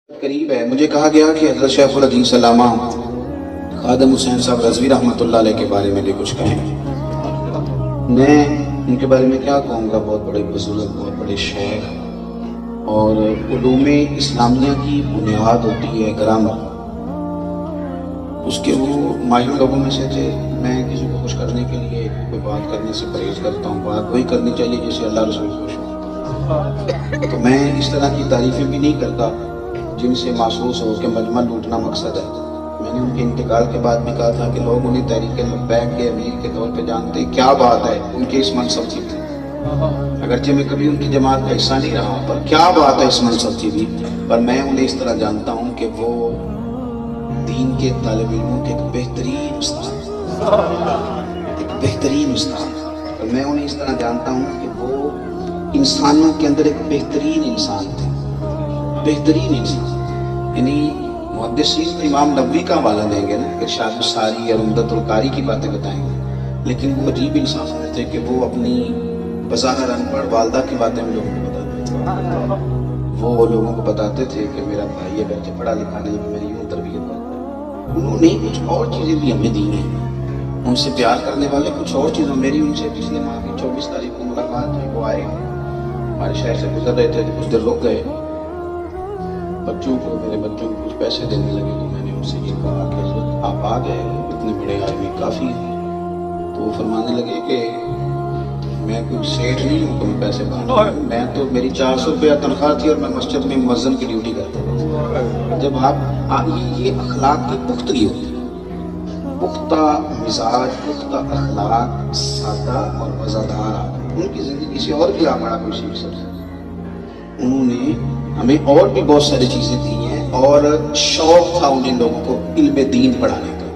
قریب ہے. مجھے کہا گیا کہ حضرت شیخ الحدیث علامہ خادم حسین صاحب رضوی رحمۃ اللہ علیہ کے بارے میں بھی کچھ کہیں. میں ان کے بارے میں کیا کہوں گا؟ بہت بڑے بزرگ، بہت بڑے شیخ، اور علوم اسلامیہ کی بنیاد ہوتی ہے گرامر. اس کے وہ ماہر لوگوں میں سے تھے. میں کسی کو خوش کرنے کے لیے کوئی بات کرنے سے پرہیز کرتا ہوں. بات وہی کرنی چاہیے جیسے اللہ رسول خوش ہو. تو میں اس طرح کی تعریفیں بھی نہیں کرتا جن سے محسوس ہو کہ مجمع لوٹنا مقصد ہے. میں نے ان کے انتقال کے بعد بھی کہا تھا کہ لوگ انہیں تحریک لبیک کے امیر کے طور پہ جانتے. کیا بات ہے، ان کے اس منصب کی تھی. اگرچہ میں کبھی ان کی جماعت کا حصہ نہیں رہا ہوں، پر کیا بات ہے اس منصب کی بھی. پر میں انہیں اس طرح جانتا ہوں کہ وہ دین کے طالب علموں کے ایک بہترین استاد. اور میں انہیں اس طرح جانتا ہوں کہ وہ انسانوں کے اندر ایک بہترین انسان تھے. بہترین انسان، یعنی محدثین تو امام نبوی کا حوالہ دیں گے نا، ارشاد الساری اور عمدۃ القاری کی باتیں بتائیں گے، لیکن وہ عجیب انسان ہوتے تھے کہ وہ اپنی بظاہر ان پڑھ والدہ کی باتیں ہم لوگوں کو بتاتے تھے. وہ لوگوں کو بتاتے تھے کہ میرا بھائی ہے، بچے پڑھا لکھا نہیں، میری یوں تربیت کرتا ہے. انہوں نے کچھ اور چیزیں بھی ہمیں دی ہیں. ان سے پیار کرنے والے کچھ اور چیزوں. میری ان سے پچھلے ماہ کی 24 تاریخ کو ملاقات ہوئی. وہ آئے ہمارے شہر سے گزر رہے تھے، کچھ دیر رک گئے. میرے بچوں کو کچھ پیسے دینے لگے تو میں نے ان سے یہ کہا کہ حضرت آپ آ گئے، اتنے بڑے آدمی کافی ہیں. تو وہ فرمانے لگے کہ میں کوئی سیٹ نہیں ہوں کہ میں پیسے بانٹوں. میں تو میری 400 روپیہ تنخواہ تھی اور میں مسجد میں مؤذن کی ڈیوٹی کرتا تھا. جب آپ یہ اخلاق کی پختگی ہوتی ہے، پختہ مزاج، پختہ اخلاق، سادہ اور وزادار. ان کی زندگی سے اور بھی بڑا کوئی سیکھ سکتے. انہوں نے ہمیں اور بھی بہت ساری چیزیں دی ہیں، اور شوق تھا انہیں لوگوں کو علم دین پڑھانے کا.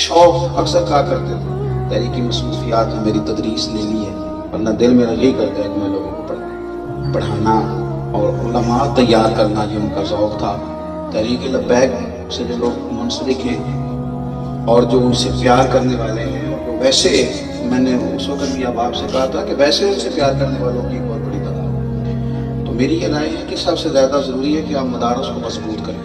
شوق اکثر کہا کرتے تھے تحریکی مصروفیات میں میری تدریس لے لی ہے، ورنہ دل میرا یہی کرتا ہے کہ میں لوگوں کو پڑھانا اور علماء تیار کرنا. یہ ان کا ذوق تھا. تحریک لبیک سے جو لوگ منسلک ہیں اور جو ان سے پیار کرنے والے ہیں، اور ویسے میں نے اس وقت بھی اب آپ سے کہا تھا کہ ویسے ان سے پیار کرنے والوں کی بہت بڑی تعداد. تو میری یہ رائے ہے کہ سب سے زیادہ ضروری ہے کہ آپ مدارس کو مضبوط کریں.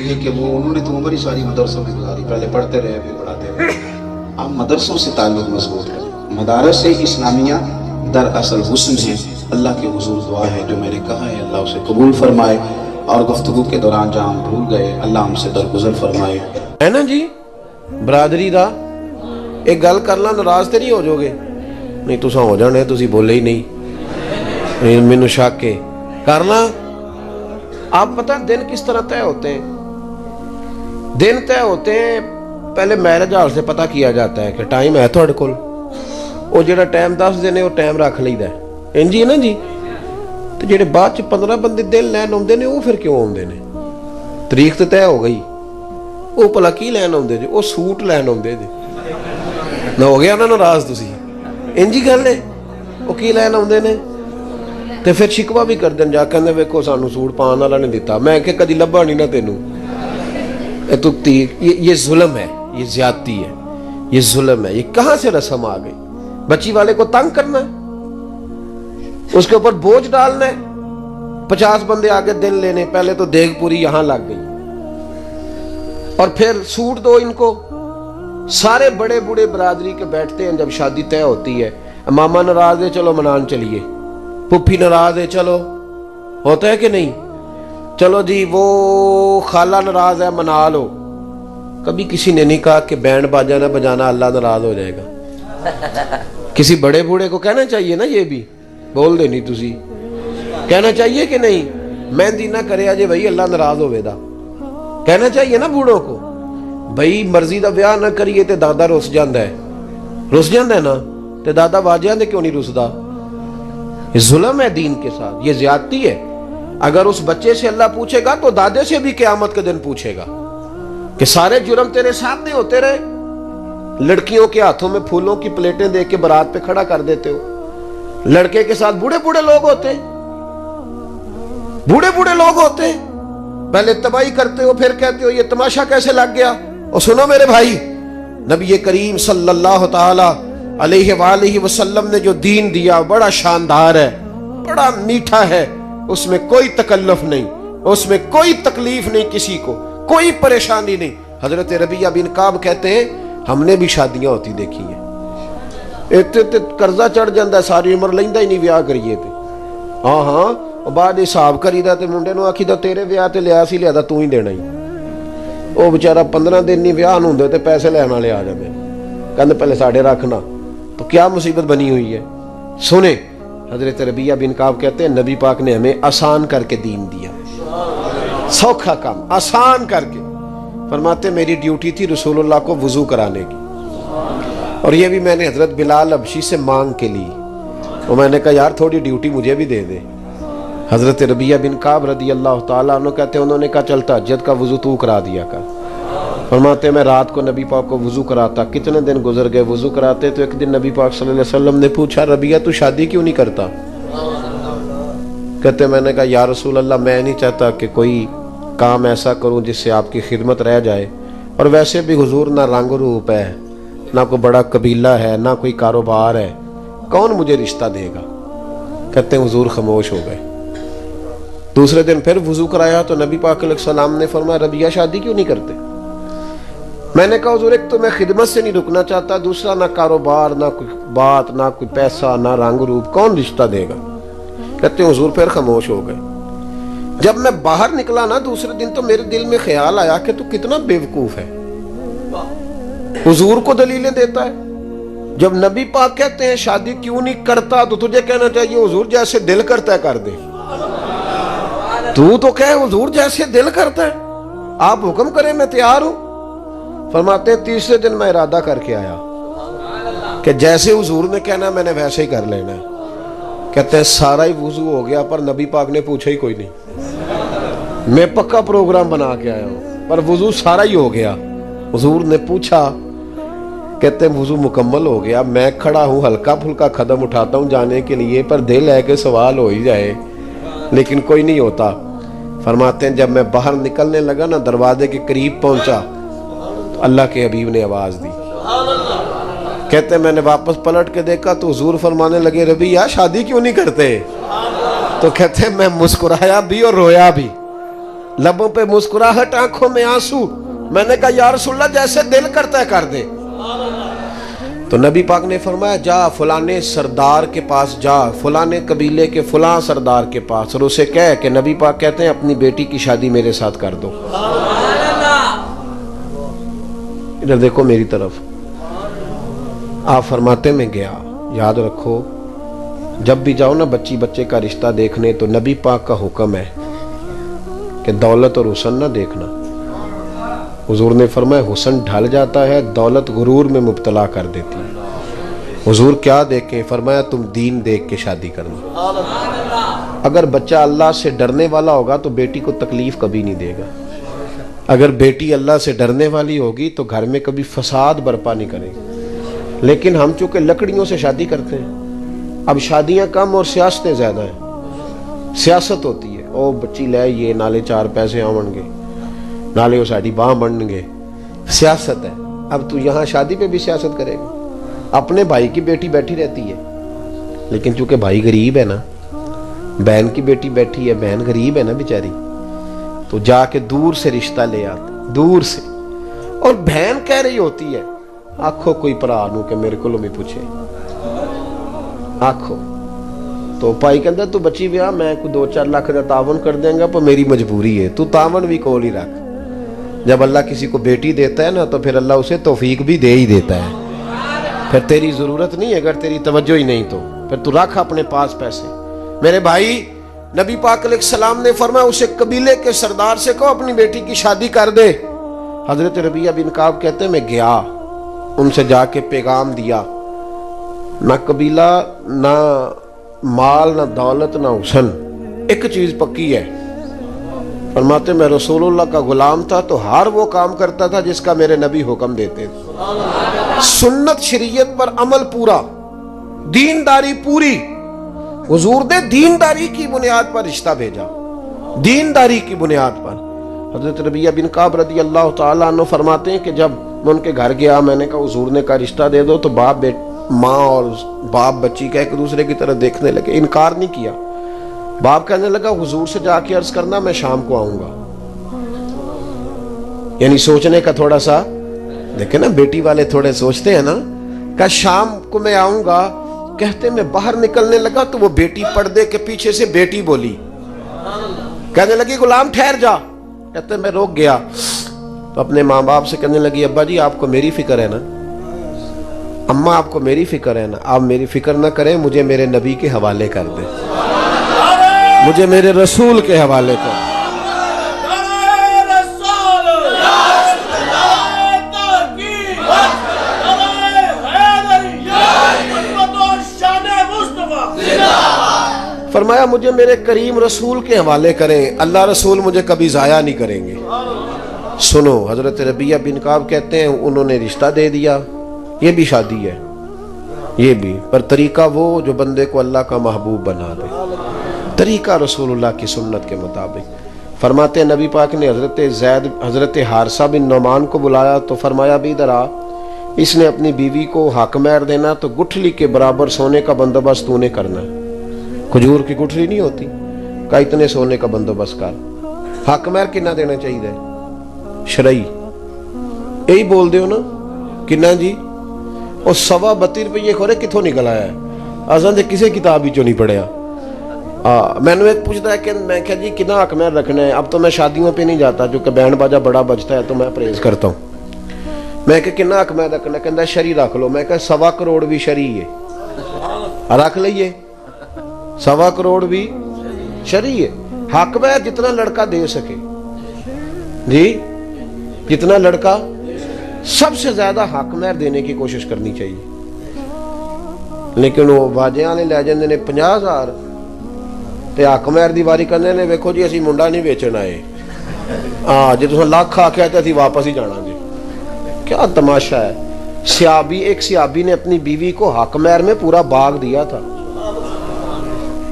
یہ کہ وہ انہوں نے تو عمر ہی ساری مدرسوں میں گزاری، پہلے پڑھتے رہے پھر پڑھاتے رہے. آپ مدرسوں سے تعلق مضبوط کریں. مدارس اسلامیہ در اصل حسن ہے. اللہ کے حضور دعا ہے جو میں نے کہا ہے اللہ اسے قبول فرمائے، اور گفتگو کے دوران جہاں ہم بھول گئے اللہ ہم سے درگزر فرمائے. ہے نا جی برادری دا ایک گل کرنا ناراض تے نہیں ہو جاؤ گے؟ نہیں تساں ہو جانے، تسی بولے ہی نہیں. مینوں شک ہے کرنا. آپ پتہ دن کس طرح طے ہوتے ہیں؟ دن طے ہوتے ہیں پہلے میرج ہال سے پتہ کیا جاتا ہے کہ ٹائم ہے تھوڑے کول. وہ جڑا ٹائم 10 دن ہے وہ ٹائم رکھ لیدا ہے. انجی ہے نا جی. تو جڑے بعد 15 بندے دن لین آتے ہیں وہ پھر کیوں آتے ہیں؟ تاریخ تو طے ہو گئی. وہ بھلا کی لین آتے جی؟ وہ سوٹ لین آتے جی. نہ ہو گیا نا ناراض تسی؟ انجی گل ہے. وہ کی لین آتے ہیں تو پھر شکوا بھی کر دیں، جا کہ ویکو سانو سوٹ پان والا نہیں دیتا. میں کہ کدی لبھا نہیں نہ تینوں. یہ ظلم ہے، یہ زیادتی ہے، یہ ظلم ہے. یہ کہاں سے رسم آ گئی؟ بچی والے کو تنگ کرنا ہے، اس کے اوپر بوجھ ڈالنا ہے. 50 بندے آگے دن لینے، پہلے تو دیگ پوری یہاں لگ گئی، اور پھر سوٹ دو ان کو. سارے بڑے بوڑھے برادری کے بیٹھتے ہیں جب شادی طے ہوتی ہے. ماما ناراض ہے چلو منان چلیے، پھپھی ناراض ہے چلو، ہوتا ہے کہ نہیں؟ چلو جی وہ خالہ ناراض ہے منا لو. کبھی کسی نے نہیں کہا کہ بینڈ باجا نہ بجانا اللہ ناراض ہو جائے گا. کسی بڑے بوڑھے کو کہنا چاہیے نا. یہ بھی بول دے نہیں تسی، کہنا چاہیے کہ نہیں؟ مہندی نہ کرے آجے بھائی اللہ ناراض ہوئے دا. کہنا چاہیے نا بوڑھوں کو بھائی مرضی دا بیاہ نہ کریے تے دادا رس جاندہ ہے نا. تے دادا واجیاں دے کیوں نہیں رسدا؟ یہ ظلم ہے دین کے ساتھ، یہ زیادتی ہے. اگر اس بچے سے اللہ پوچھے گا تو دادے سے بھی قیامت کے دن پوچھے گا کہ سارے جرم تیرے سامنے ہوتے رہے. لڑکیوں کے ہاتھوں میں پھولوں کی پلیٹیں دے کے برات پہ کھڑا کر دیتے ہو. لڑکے کے ساتھ بوڑھے بوڑھے لوگ ہوتے ہیں، پہلے تباہی کرتے ہو پھر کہتے ہو یہ تماشا کیسے لگ گیا. اور سنو میرے بھائی، نبی کریم صلی اللہ تعالی علیہ وآلہ وسلم نے جو دین دیا بڑا شاندار ہے، بڑا میٹھا ہے. اس میں کوئی تکلف نہیں، اس میں کوئی تکلیف نہیں کسی کو, کوئی پریشانی نہیں. حضرت ربیعہ بن کعب کہتے ہیں ہم نے بھی شادیاں ہوتی دیکھی ہیں, اتنے قرضہ چڑھ جاتا ہے ساری عمر لیندہ ہی نہیں ویاہ کریے تے. ہاں بعد حساب کریدا تے منڈے نو آکھیدا تیرے ویاہ تے لیا سی لیا تو ہی دینا ہی. وہ بیچارہ 15 دن نہیں ویاہ نوں ہوندے تے پیسے لینے والے آ جاندے, کہندے پہلے ساڈے رکھنا. تو کیا مصیبت بنی ہوئی ہے. سنیں حضرت ربیعہ بن کعب کہتے ہیں نبی پاک نے ہمیں آسان کر کے دین دیا, سوکھا کام آسان کر کے. فرماتے میری ڈیوٹی تھی رسول اللہ کو وضو کرانے کی, اور یہ بھی میں نے حضرت بلال حبشی سے مانگ کے لی. اور میں نے کہا یار تھوڑی ڈیوٹی مجھے بھی دے دے. حضرت ربیعہ بن کعب رضی اللہ تعالیٰ عنہ کہتے ہیں انہوں نے کہا چل تہجد کا وضو تو کرا دیا کر. فرماتے میں رات کو نبی پاک کو وضو کراتا. کتنے دن گزر گئے وضو کراتے, تو ایک دن نبی پاک صلی اللہ علیہ وسلم نے پوچھا ربیعہ تو شادی کیوں نہیں کرتا. کہتے میں نے کہا یا رسول اللہ میں نہیں چاہتا کہ کوئی کام ایسا کروں جس سے آپ کی خدمت رہ جائے, اور ویسے بھی حضور نہ رنگ روپ ہے, نہ کوئی بڑا قبیلہ ہے, نہ کوئی کاروبار ہے, کون مجھے رشتہ دے گا. کہتے ہیں حضور خاموش ہو گئے. دوسرے دن پھر وضو کرایا تو نبی پاک علیہ السلام نے فرمایا ربیعہ شادی کیوں نہیں کرتے. میں نے کہا حضور ایک تو میں خدمت سے نہیں رکنا چاہتا, دوسرا نہ کاروبار, نہ کوئی بات, نہ کوئی پیسہ, نہ رنگ روپ, کون رشتہ دے گا. کہتے ہیں حضور پھر خاموش ہو گئے. جب میں باہر نکلا نا دوسرے دن تو میرے دل میں خیال آیا کہ تو کتنا بیوقوف ہے, حضور کو دلیلیں دیتا ہے. جب نبی پاک کہتے ہیں شادی کیوں نہیں کرتا تو تجھے کہنا چاہیے حضور جیسے دل کرتا ہے کر دے. تو کہے حضور جیسے دل کرتا ہے, آپ حکم کریں میں تیار ہوں. فرماتے ہیں تیسرے دن میں ارادہ کر کے آیا کہ جیسے حضور نے کہنا میں نے ویسے ہی کر لینا ہے. کہتے ہیں سارا ہی وضو ہو گیا پر نبی پاک نے پوچھا ہی کوئی نہیں. میں پکا پروگرام بنا کے آیا ہوں پر وضو سارا ہی ہو گیا. حضور نے پوچھا, کہتے ہیں وضو مکمل ہو گیا, میں کھڑا ہوں ہلکا پھلکا قدم اٹھاتا ہوں جانے کے لیے, پر دل ہے کہ سوال ہو ہی جائے لیکن کوئی نہیں ہوتا. فرماتے ہیں جب میں باہر نکلنے لگا نا دروازے کے قریب پہنچا تو اللہ کے حبیب نے آواز دی. کہتے ہیں میں نے واپس پلٹ کے دیکھا تو حضور فرمانے لگے ربیعہ شادی کیوں نہیں کرتے. تو کہتے ہیں میں مسکرایا بھی اور رویا بھی, لبوں پہ مسکراہٹ آنکھوں میں آنسو. میں نے کہا یا رسول اللہ جیسے دل کرتا ہے کر دے. تو نبی پاک نے فرمایا جا فلانے سردار کے پاس جا, فلانے قبیلے کے فلاں سردار کے پاس, اور اسے کہہ کہ نبی پاک کہتے ہیں اپنی بیٹی کی شادی میرے ساتھ کر دو. ادھر دیکھو میری طرف. آپ فرماتے میں گیا. یاد رکھو جب بھی جاؤ نا بچے کا رشتہ دیکھنے تو نبی پاک کا حکم ہے کہ دولت اور حسن نہ دیکھنا. حضور نے فرمایا حسن ڈھل جاتا ہے, دولت غرور میں مبتلا کر دیتی ہے. حضور کیا دیکھیں, فرمایا تم دین دیکھ کے شادی کرنا. اگر بچہ اللہ سے ڈرنے والا ہوگا تو بیٹی کو تکلیف کبھی نہیں دے گا. اگر بیٹی اللہ سے ڈرنے والی ہوگی تو گھر میں کبھی فساد برپا نہیں کرے گی. لیکن ہم چونکہ لکڑیوں سے شادی کرتے ہیں, اب شادیاں کم اور سیاستیں زیادہ ہیں. سیاست ہوتی ہے, او بچی لے یہ نالے 4 پیسے آون گے, نالے وہ ساڑی باں بنن گے. سیاست ہے. اب تو یہاں شادی پہ بھی سیاست کرے گا. اپنے بھائی کی بیٹی بیٹھی رہتی ہے لیکن چونکہ بھائی غریب ہے نا, بہن کی بیٹی بیٹھی ہے, بہن غریب ہے نا بیچاری, تو جا کے دور سے رشتہ لے آتے, دور سے. اور بہن کہہ رہی ہوتی ہے آکھو کوئی پرا نو کہ میرے کو میں پوچھے آکھو. تو پائی کہندا تو بچی ویا میں کوئی 2-4 لاکھ دا تعاون کر دیں گا پر میری مجبوری ہے, تو تعاون بھی کول ہی رکھ. جب اللہ کسی کو بیٹی دیتا ہے نا تو پھر اللہ اسے توفیق بھی دے ہی دیتا ہے. پھر تیری ضرورت نہیں ہے, اگر تیری توجہ ہی نہیں تو پھر تو رکھ اپنے پاس پیسے. میرے بھائی نبی پاک علیہ السلام نے فرمایا اسے قبیلے کے سردار سے کہو اپنی بیٹی کی شادی کر دے. حضرت ربیعہ بن کعب کہتے ہیں میں گیا, ان سے جا کے پیغام دیا. نہ قبیلہ, نہ مال, نہ دولت, نہ حسن, ایک چیز پکی ہے. فرماتے میں رسول اللہ کا غلام تھا تو ہر وہ کام کرتا تھا جس کا میرے نبی حکم دیتے تھے. سنت شریعت پر عمل پورا, دینداری پوری. حضور نے دینداری کی بنیاد پر رشتہ بھیجا, دینداری کی بنیاد پر. حضرت ربیعہ بن کعب رضی اللہ تعالیٰ عنہ فرماتے ہیں کہ جب میں ان کے گھر گیا, میں نے کہا حضور نے کہا رشتہ دے دو, تو ماں اور باپ بچی کا ایک دوسرے کی طرف دیکھنے لگے, انکار نہیں کیا. باپ کہنے لگا حضور سے جا کے عرض کرنا میں شام کو آؤں گا. یعنی سوچنے کا تھوڑا سا دیکھیں نا, بیٹی والے تھوڑے سوچتے ہیں نا, کہ شام کو میں آؤں گا. کہتے میں باہر نکلنے لگا تو وہ بیٹی پردے کے پیچھے سے بیٹی بولی, کہنے لگی غلام ٹھہر جا. کہتے میں روک گیا تو اپنے ماں باپ سے کہنے لگی ابا جی آپ کو میری فکر ہے نا, اماں آپ کو میری فکر ہے نا, آپ میری فکر نہ کریں, مجھے میرے نبی کے حوالے کر دیں, مجھے میرے رسول کے حوالے کر. فرمایا مجھے میرے کریم رسول کے حوالے کریں, اللہ رسول مجھے کبھی ضائع نہیں کریں گے. سنو, حضرت ربیعہ بن کعب کہتے ہیں انہوں نے رشتہ دے دیا, یہ بھی شادی ہے, یہ بھی, پر طریقہ وہ جو بندے کو اللہ کا محبوب بنا دے, طریقہ رسول اللہ کی سنت کے مطابق. فرماتے ہیں نبی پاک نے حضرت حارثہ بن نعمان کو بلایا تو فرمایا بھی ادھر آ, اس نے اپنی بیوی کو حق مہر دینا تو گٹھلی کے برابر سونے کا بندوبست تو نے کرنا ہے. کھجور کی گٹھلی نہیں ہوتی, کہ اتنے سونے کا بندوبست کر. حق مہر کنا دینا چاہیے شرعی, یہی بول دے ہو نا کنا جی, اور 32 روپیے کھورے کتوں نکل آیا ہے, اصل کسی کتاب ہی چوں نہیں پڑھیا. میں نے ایک پوچھتا ہے کہ میں کہا جی کنا حق مہر رکھنا ہے. اب تو میں شادیوں پہ نہیں جاتا کیونکہ بینڈ باجا بڑا بجتا ہے تو میں پرہیز کرتا ہوں. میں کہ کنا حق مہر رکھنا, کہتا شرعی رکھ لو. میں کہ 1.25 کروڑ بھی شرعی ہے, رکھ لئیے 1.25 کروڑ بھی شرعی ہے. حق مہر جتنا لڑکا دے سکے جی, جتنا لڑکا, سب سے زیادہ حق مہر دینے کی کوشش کرنی چاہیے. لیکن وہ باجے والے لے جاندے نے 50,000 تے حق مہر دی واری کرنے نے, ویکھو جی اسی منڈا نہیں بیچن آئے, جی تساں لاکھ آکھیا تے اسی واپس ہی جانا جی. کیا تماشا ہے. ایک صحابی نے اپنی بیوی کو حق مہر میں پورا باغ دیا تھا.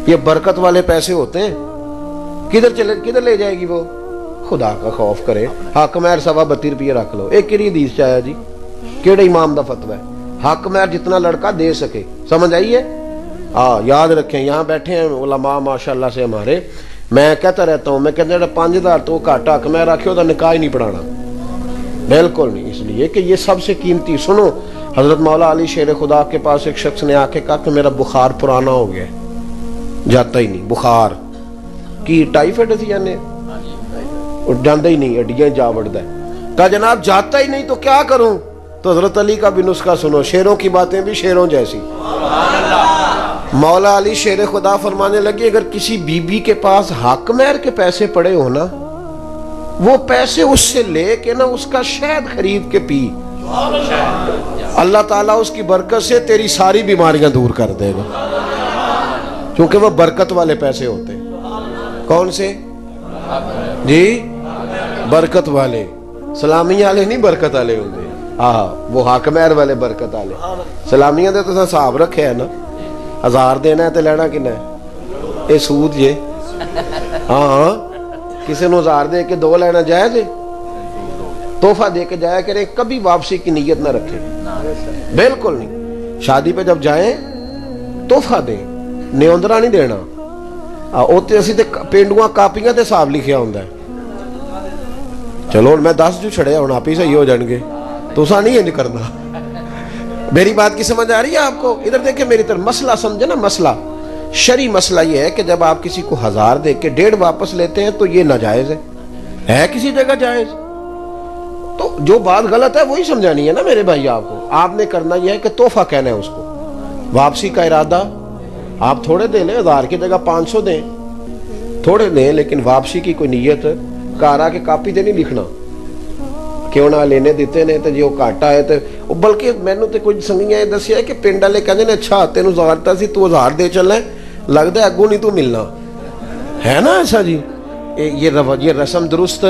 یہ برکت والے پیسے ہوتے ہیں, کدھر لے جائے گی وہ, خدا کا خوف کرے. حق مہر 32 روپیے رکھ لو. ایک کیڑی حدیث چاہیا جی, کیڑے امام دا فتوی ہے, حق مہر جتنا لڑکا دے سکے. سمجھ آئیے, یاد رکھیں. یہاں بیٹھے ہیں علماء ماشاءاللہ سے ہمارے, میں کہتا رہتا ہوں, میں کہتا ہوں 5,000 تو گھٹ حق مہر رکھے تو نکاح ہی نہیں پڑھانا, بالکل نہیں. اس لیے کہ یہ سب سے قیمتی. سنو, حضرت مولا علی شیر خدا کے پاس ایک شخص نے آ کے کہا کہ میرا بخار پرانا ہو گیا, جاتا ہی نہیں. بخار کی ٹائیفائڈ تھی جانے, جاندہ ہی نہیں, ہڈیاں جا وڑتا ہے. کہا جناب جاتا ہی نہیں تو کیا کروں؟ تو حضرت علی کا بھی نسخہ سنو, شیروں کی باتیں بھی شیروں جیسی. مولا علی شیر خدا فرمانے لگے اگر کسی بی بی کے پاس حق مہر کے پیسے پڑے ہو نا, وہ پیسے اس سے لے کے نا اس کا شہد خرید کے پی, اللہ تعالیٰ اس کی برکت سے تیری ساری بیماریاں دور کر دے گا, کیونکہ وہ برکت والے پیسے ہوتے ہیں. کون سے جی؟ برکت والے. سلامیاں والے نہیں برکت والے ہوتے, وہ حق مہر والے برکت والے. سلامیاں دے تو حساب رکھے ہے نا, 1000 دینا ہے تو لینا کنا ہے, یہ سود جے. ہاں, کسی نے 1000 دے کے 2 لینا جائز ہے؟ تحفہ دے کے جایا کریں, کبھی واپسی کی نیت نہ رکھیں, بالکل نہیں. شادی پہ جب جائیں تحفہ دیں, نیوندرا نہیں دینا. اسی تے پینڈواں کاپیاں تے حساب لکھیا ہوندا ہے. چلو میں 10 جو چھڑے ہوں آپ ہی صحیح ہو جان گے, تساں نہیں انج کرنا. میری بات کی سمجھ آ رہی ہے آپ کو؟ ادھر دیکھیں میری طرف. مسئلہ سمجھے نا, مسئلہ شرعی مسئلہ یہ ہے کہ جب آپ کسی کو 1000 دے کے 1.5 واپس لیتے ہیں تو یہ ناجائز ہے کسی جگہ جائز. تو جو بات غلط ہے وہی سمجھانی ہے نا میرے بھائی آپ کو. آپ نے کرنا یہ ہے کہ تحفہ کہنا ہے اس کو, واپسی کا ارادہ. آپ تھوڑے دے لیں, 1000 کی جگہ 500 دیں, تھوڑے دیں, لیکن واپسی کی کوئی نیت کارا کے کاپی تے نہیں لکھنا کیوں نہ لینے دیتے نے, تو جو کاٹا ہے تو بلکہ میں نے کوئی سنگیاں یہ دسیا ہے کہ پنڈ والے کہتے ہیں اچھا تینوں زارتا سی, تو 1000 دے چلنا ہے, لگتا ہے اگوں نہیں تو ملنا ہے نا. ایسا جی یہ رسم درست,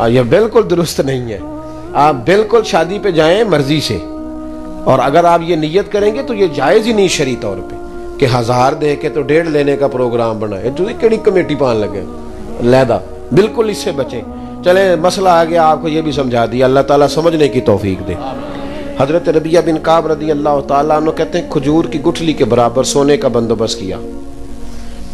یہ بالکل درست نہیں ہے. آپ بالکل شادی پہ جائیں مرضی سے, اور اگر آپ یہ نیت کریں گے تو یہ جائز ہی نہیں شرعی طور پہ کہ 1000 دے کے تو 1.5 لینے کا پروگرام بنائے. تو کیڑی کمیٹی پان لگے لیدا, بالکل اس سے بچیں. چلیں مسئلہ آ گیا, آپ کو یہ بھی سمجھا دیا, اللہ تعالیٰ سمجھنے کی توفیق دے. حضرت ربیعہ بن کعب رضی اللہ تعالیٰ عنہ کہتے ہیں کھجور کی گٹھلی کے برابر سونے کا بندوبست کیا.